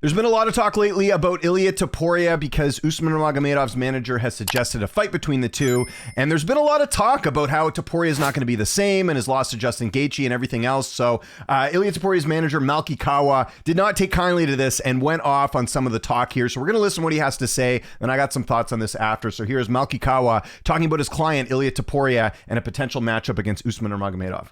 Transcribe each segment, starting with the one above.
There's been a lot of talk lately about Ilia Topuria because Usman Nurmagomedov's manager has suggested a fight between the two. And there's been a lot of talk about how Topuria is not going to be the same and his loss to Justin Gaethje and everything else. So Ilia Topuria's manager, Malki Kawa, did not take kindly to this and went off on some of the talk here. So we're going to listen to what he has to say. And I got some thoughts on this after. So here's Malki Kawa talking about his client, Ilia Topuria, and a potential matchup against Usman Nurmagomedov.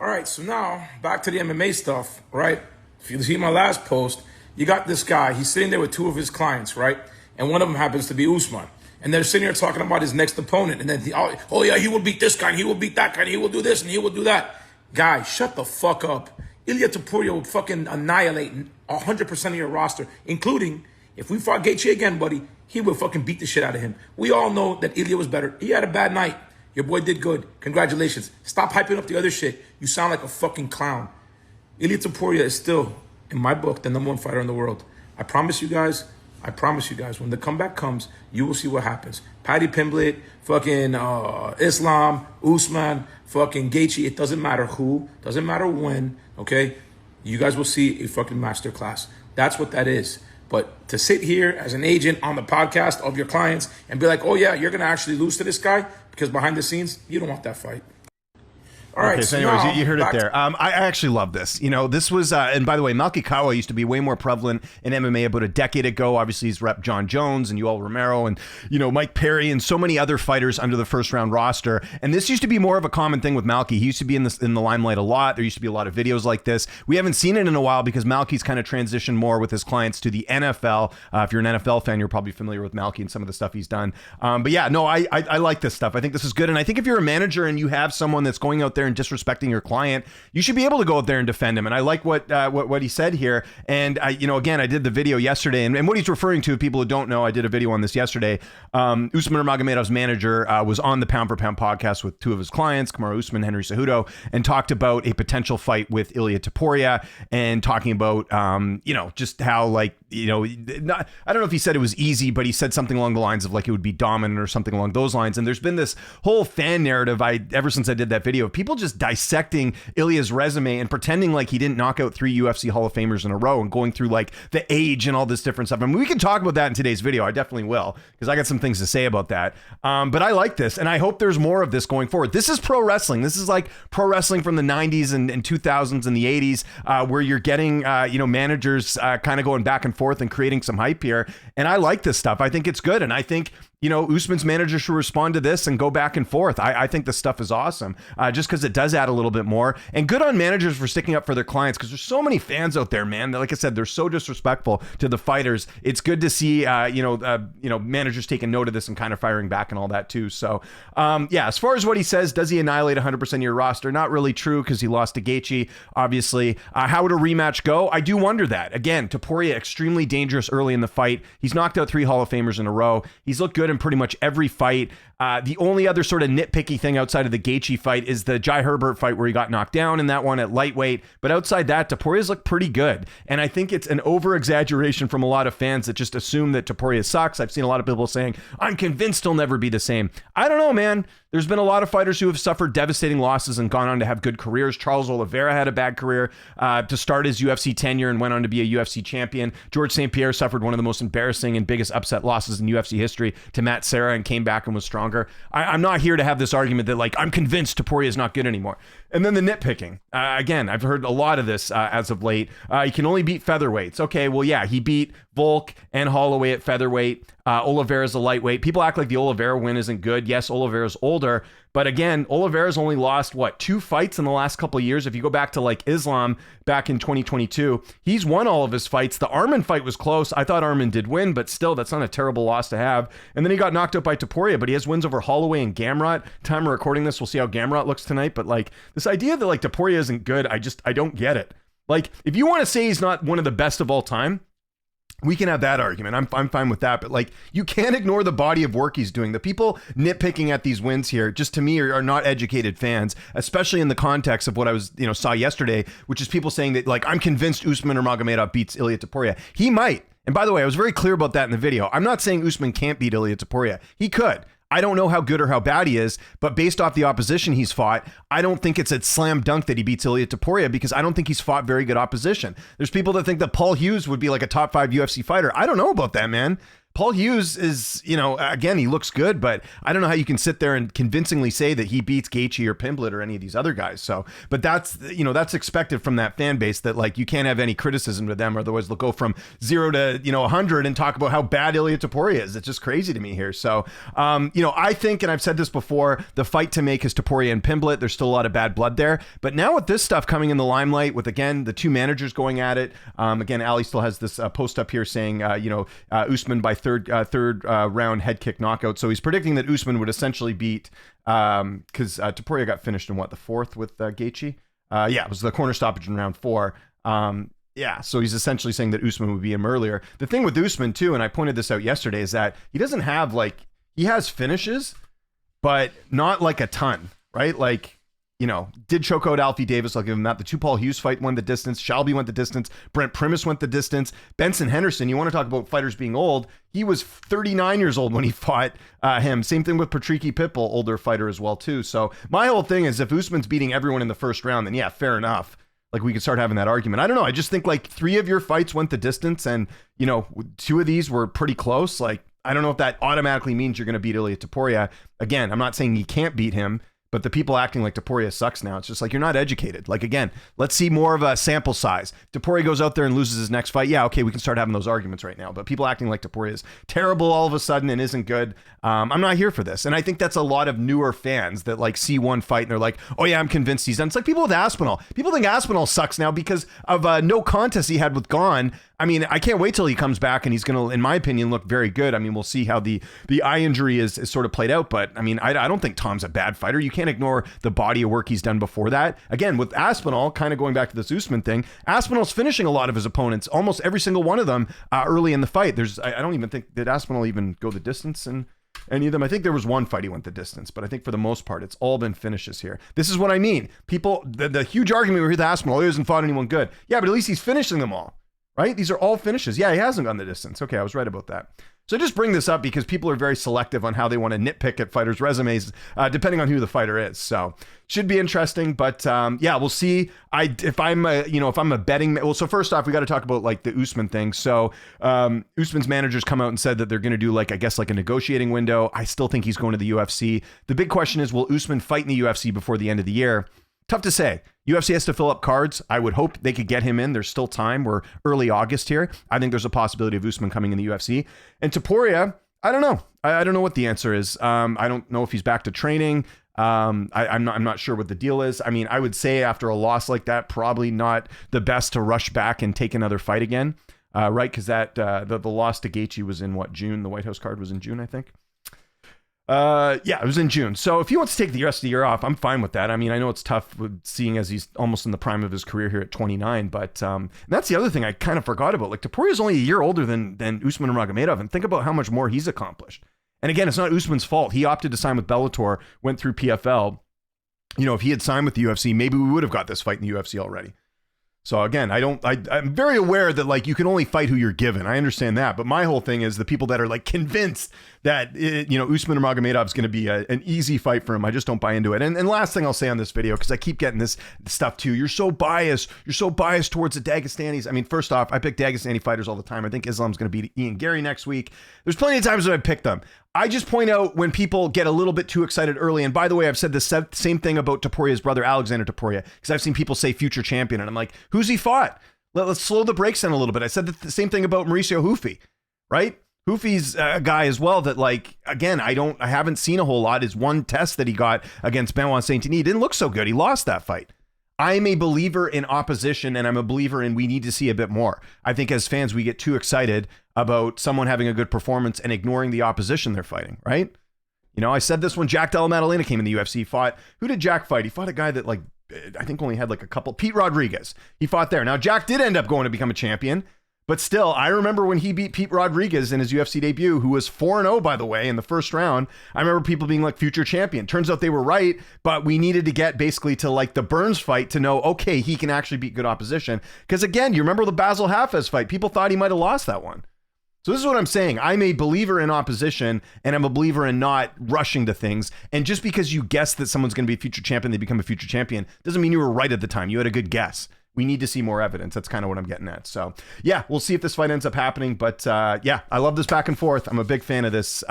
All right, so now back to the MMA stuff, right? If you see my last post, you got this guy. He's sitting there with two of his clients, right? And one of them happens to be Usman. And they're sitting here talking about his next opponent. And then, oh yeah, he will beat this guy, and he will beat that guy, and he will do this, and he will do that. Guy, shut the fuck up. Ilia Topuria will fucking annihilate 100% of your roster, including, if we fought Gaethje again, buddy, he will fucking beat the shit out of him. We all know that Ilia was better. He had a bad night. Your boy did good. Congratulations. Stop hyping up the other shit. You sound like a fucking clown. Ilia Topuria is still, in my book, the #1 fighter in the world. I promise you guys, when the comeback comes, you will see what happens. Paddy Pimblett, fucking Islam, Usman, fucking Gaethje, it doesn't matter who, doesn't matter when, okay? You guys will see a fucking masterclass. That's what that is. But to sit here as an agent on the podcast of your clients and be like, oh yeah, you're going to actually lose to this guy because behind the scenes, you don't want that fight. All right, okay, so anyways, you heard it there. I actually love this. You know, this was, and by the way, Malki Kawa used to be way more prevalent in MMA about a decade ago. Obviously, he's rep John Jones and Yoel Romero and, you know, Mike Perry and so many other fighters under the first round roster. And this used to be more of a common thing with Malki. He used to be in the limelight a lot. There used to be a lot of videos like this. We haven't seen it in a while because Malki's kind of transitioned more with his clients to the NFL. If you're an NFL fan, you're probably familiar with Malki and some of the stuff he's done. But yeah, no, I like this stuff. I think this is good. And I think if you're a manager and you have someone that's going out there and disrespecting your client, you should be able to go out there and defend him. And I like what he said here. And you know, again, I did the video yesterday, and what he's referring to, people who don't know, I did a video on this yesterday. Usman Nurmagomedov's manager was on the Pound for Pound podcast with two of his clients, Kamaru Usman, Henry Cejudo, and talked about a potential fight with Ilia Topuria, and talking about you know, just how, like, you know, I don't know if he said it was easy, but he said something along the lines of like it would be dominant or something along those lines. And there's been this whole fan narrative ever since I did that video of people just dissecting Ilia's resume and pretending like he didn't knock out 3 UFC Hall of Famers in a row and going through like the age and all this different stuff. I mean, we can talk about that in today's video. I definitely will, because I got some things to say about that. But I like this, and I hope there's more of this going forward. This is pro wrestling. This is like pro wrestling from the 90s and 2000s and the 80s, where you're getting, you know, managers kind of going back and forth and creating some hype here. And I like this stuff. I think it's good. And I think, you know, Usman's manager should respond to this and go back and forth. I think this stuff is awesome, just because it does add a little bit more. And good on managers for sticking up for their clients, because there's so many fans out there, man. Like I said, they're so disrespectful to the fighters. It's good to see, you know, managers taking note of this and kind of firing back and all that too. So, yeah, as far as what he says, does he annihilate 100% of your roster? Not really true, because he lost to Gaethje, obviously. How would a rematch go? I do wonder that. Again, Topuria, extremely dangerous early in the fight. He's knocked out 3 Hall of Famers in a row. He's looked good in pretty much every fight. The only other sort of nitpicky thing outside of the Gaethje fight is the Jai Herbert fight, where he got knocked down in that one at lightweight. But outside that, Topuria's looked pretty good. And I think it's an over-exaggeration from a lot of fans that just assume that Topuria sucks. I've seen a lot of people saying, I'm convinced he'll never be the same. I don't know, man. There's been a lot of fighters who have suffered devastating losses and gone on to have good careers. Charles Oliveira had a bad career to start his UFC tenure and went on to be a UFC champion. George St. Pierre suffered one of the most embarrassing and biggest upset losses in UFC history to Matt Serra and came back and was stronger. I'm not here to have this argument that, like, I'm convinced Topuria is not good anymore. And then the nitpicking. Again, I've heard a lot of this as of late. He can only beat featherweights. Okay, well, yeah, he beat Volk and Holloway at featherweight. Oliveira's a lightweight. People act like the Oliveira win isn't good. Yes, Oliveira's older, but again, Oliveira's only lost, 2 fights in the last couple of years. If you go back to like Islam back in 2022, he's won all of his fights. The Arman fight was close. I thought Arman did win, but still, that's not a terrible loss to have. And then he got knocked out by Topuria, but he has wins over Holloway and Gamrot. Time of recording this, we'll see how Gamrot looks tonight. But like, this idea that like Topuria isn't good, I don't get it. Like, if you want to say he's not one of the best of all time, we can have that argument. I'm fine with that. But like, you can't ignore the body of work he's doing. The people nitpicking at these wins here, just to me, are not educated fans, especially in the context of what I was, saw yesterday, which is people saying that, like, I'm convinced Usman Nurmagomedov beats Ilia Topuria. He might. And by the way, I was very clear about that in the video. I'm not saying Usman can't beat Ilia Topuria. He could. I don't know how good or how bad he is, but based off the opposition he's fought, I don't think it's a slam dunk that he beats Ilia Topuria because I don't think he's fought very good opposition. There's people that think that Paul Hughes would be like a top 5 UFC fighter. I don't know about that, man. Paul Hughes is, again, he looks good, but I don't know how you can sit there and convincingly say that he beats Gaethje or Pimblett or any of these other guys. So, but that's expected from that fan base that like you can't have any criticism to them, otherwise they'll go from 0 to 100 and talk about how bad Ilia Topuria is. It's just crazy to me here. So, I think, and I've said this before, the fight to make is Topuria and Pimblett. There's still a lot of bad blood there, but now with this stuff coming in the limelight, with again the two managers going at it, again, Ali still has this post up here saying, Usman by third round head kick knockout. So he's predicting that Usman would essentially beat, because Topuria got finished in the fourth with Gaethje. It was the corner stoppage in round 4. So he's essentially saying that Usman would be him earlier. The thing with Usman too, and I pointed this out yesterday, is that he doesn't have he has finishes, but not like a ton, right? Did choke out Alfie Davis. I'll give him that. The 2 Paul Hughes fight went the distance. Shelby went the distance. Brent Primus went the distance. Benson Henderson, you want to talk about fighters being old. He was 39 years old when he fought him. Same thing with Patricky Pitbull, older fighter as well too. So my whole thing is if Usman's beating everyone in the first round, then yeah, fair enough. We could start having that argument. I don't know. I just think 3 of your fights went the distance and, 2 of these were pretty close. I don't know if that automatically means you're going to beat Ilia Topuria. Again, I'm not saying you can't beat him, but the people acting like Topuria sucks now, it's just you're not educated. Again, let's see more of a sample size. Topuria goes out there and loses his next fight. Yeah, okay, we can start having those arguments right now. But people acting like Topuria is terrible all of a sudden and isn't good. I'm not here for this. And I think that's a lot of newer fans that see one fight and they're like, oh yeah, I'm convinced he's done. It's like people with Aspinall. People think Aspinall sucks now because of no contest he had with Gane. I mean, I can't wait till he comes back and he's going to, in my opinion, look very good. I mean, we'll see how the eye injury is sort of played out. But I mean, I don't think Tom's a bad fighter. You can't ignore the body of work he's done before that. Again, with Aspinall, kind of going back to this Usman thing, Aspinall's finishing a lot of his opponents, almost every single one of them early in the fight. I don't even think, did Aspinall even go the distance in any of them? I think there was one fight he went the distance, but I think for the most part, it's all been finishes here. This is what I mean. People, the huge argument with Aspinall, he hasn't fought anyone good. Yeah, but at least he's finishing them all. Right? These are all finishes. Yeah, he hasn't gone the distance. Okay, I was right about that. So I just bring this up because people are very selective on how they want to nitpick at fighters' resumes, depending on who the fighter is. So should be interesting. But we'll see. If I'm a betting, well, so first off, we got to talk about the Usman thing. So Usman's managers come out and said that they're going to do a negotiating window. I still think he's going to the UFC. The big question is, will Usman fight in the UFC before the end of the year? Tough to say. UFC has to fill up cards. I would hope they could get him in. There's still time. We're early August here. I think there's a possibility of Usman coming in the UFC. And Topuria, I don't know. I don't know what the answer is. I don't know if he's back to training. I'm not sure what the deal is. I mean, I would say after a loss like that, probably not the best to rush back and take another fight again, right? Because the loss to Gaethje was in June. The White House card was in June, I think. It was in June. So if he wants to take the rest of the year off, I'm fine with that. I mean, I know it's tough seeing as he's almost in the prime of his career here at 29, but and that's the other thing I kind of forgot about. Topuria is only a year older than Usman Nurmagomedov, and think about how much more he's accomplished. And again, it's not Usman's fault. He opted to sign with Bellator, went through PFL. If he had signed with the UFC, maybe we would have got this fight in the UFC already. So again, I'm very aware that you can only fight who you're given. I understand that. But my whole thing is the people that are convinced that, Usman Nurmagomedov is going to be an easy fight for him. I just don't buy into it. And last thing I'll say on this video, because I keep getting this stuff too. You're so biased. You're so biased towards the Dagestanis. I mean, first off, I pick Dagestani fighters all the time. I think Islam's going to beat Ian Gary next week. There's plenty of times when I pick them. I just point out when people get a little bit too excited early. And by the way, I've said the same thing about Topuria's brother, Alexander Topuria, because I've seen people say future champion. And I'm like, who's he fought? Let's slow the brakes down a little bit. I said the same thing about Mauricio Hufi, right? Hufi's a guy as well that again, I haven't seen a whole lot. His one test that he got against Benoit Saint-Denis didn't look so good. He lost that fight. I'm a believer in opposition, and I'm a believer in we need to see a bit more. I think as fans, we get too excited about someone having a good performance and ignoring the opposition they're fighting, right? I said this when Jack Della Maddalena came in the UFC. Who did Jack fight? He fought a guy that I think only had a couple. Pete Rodriguez. He fought there. Now, Jack did end up going to become a champion. But still, I remember when he beat Pete Rodriguez in his UFC debut, who was 4-0, by the way, in the first round. I remember people being future champion. Turns out they were right, but we needed to get basically to the Burns fight to know, okay, he can actually beat good opposition. Because again, you remember the Basil Hafez fight? People thought he might have lost that one. So this is what I'm saying. I'm a believer in opposition, and I'm a believer in not rushing to things. And just because you guess that someone's going to be a future champion, they become a future champion, doesn't mean you were right at the time. You had a good guess. We need to see more evidence. That's kind of what I'm getting at. So yeah, we'll see if this fight ends up happening. But yeah, I love this back and forth. I'm a big fan of this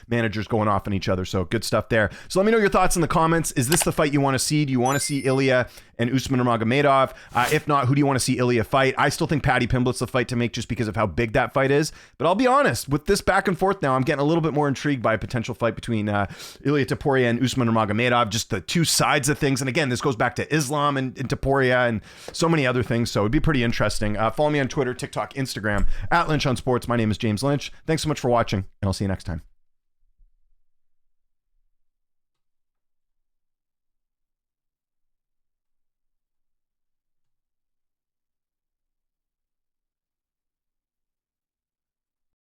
managers going off on each other. So good stuff there. So let me know your thoughts in the comments. Is this the fight you want to see? Do you want to see Ilia and Usman Nurmagomedov? If not, who do you want to see Ilia fight? I still think Paddy Pimblett's the fight to make just because of how big that fight is. But I'll be honest, with this back and forth now, I'm getting a little bit more intrigued by a potential fight between Ilia Topuria and Usman Nurmagomedov, just the two sides of things. And again, this goes back to Islam and Topuria and so many other things. So it'd be pretty interesting. Follow me on Twitter, TikTok, Instagram, @Lynch on Sports. My name is James Lynch. Thanks so much for watching, and I'll see you next time.